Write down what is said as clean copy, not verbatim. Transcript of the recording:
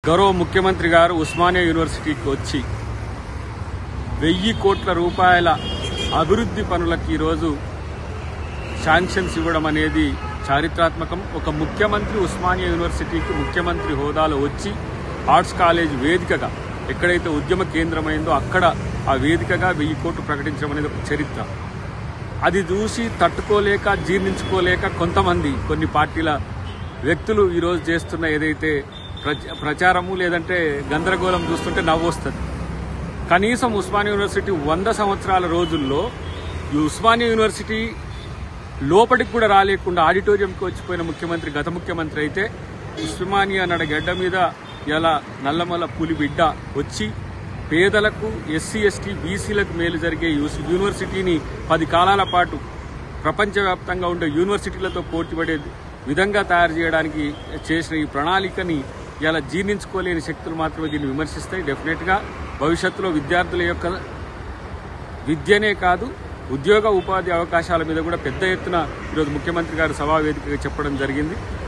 గౌరవ ముఖ్యమంత్రి గారు ఉస్మానియా యూనివర్సిటీకి వచ్చి 1000 కోట్ల రూపాయల అభివృద్ధి పనులకు ఈరోజు శాంక్షన్స్ ఇవ్వడం అనేది చారిత్రాత్మకం. ఒక ముఖ్యమంత్రి ఉస్మానియా యూనివర్సిటీకి ముఖ్యమంత్రి హోదాలో వచ్చి ఆర్ట్స్ కాలేజ్ వేదికగా ఎక్కడైతే ఉద్యమ కేంద్రమైందో అక్కడ ఆ వేదికగా 1000 కోట్లు ప్రకటించడం అనేది ఒక చరిత్ర. అది చూసి తట్టుకోలేక జీర్ణించుకోలేక కొన్ని పార్టీల వ్యక్తులు ఈరోజు చేస్తున్న ఏదైతే ప్రచారము లేదంటే గందరగోళం చూస్తుంటే నవ్వొస్తుంది. కనీసం ఉస్మానియా యూనివర్సిటీ 100 సంవత్సరాల రోజుల్లో ఈ ఉస్మానియా యూనివర్సిటీ లోపలికి కూడా రాలేకుండా ఆడిటోరియంకి వచ్చిపోయిన ముఖ్యమంత్రి గత ముఖ్యమంత్రి అయితే ఉస్మానియా నడ గడ్డ మీద ఇలా నల్లమల్ల పులి బిడ్డ వచ్చి పేదలకు ఎస్సీ ఎస్టీ బీసీలకు మేలు జరిగే యూనివర్సిటీని 10 కాలాల పాటు ప్రపంచవ్యాప్తంగా ఉండే యూనివర్సిటీలతో పోటీపడే విధంగా తయారు చేయడానికి చేసిన ఈ ప్రణాళికని ఇలా జీర్ణించుకోలేని శక్తులు మాత్రమే దీన్ని విమర్శిస్తాయి. డెఫినెట్గా భవిష్యత్తులో విద్యార్థుల యొక్క విద్యనే కాదు ఉద్యోగ ఉపాధి అవకాశాల మీద కూడా పెద్ద ఎత్తున ఈరోజు ముఖ్యమంత్రి గారు సభా వేదికగా చెప్పడం జరిగింది.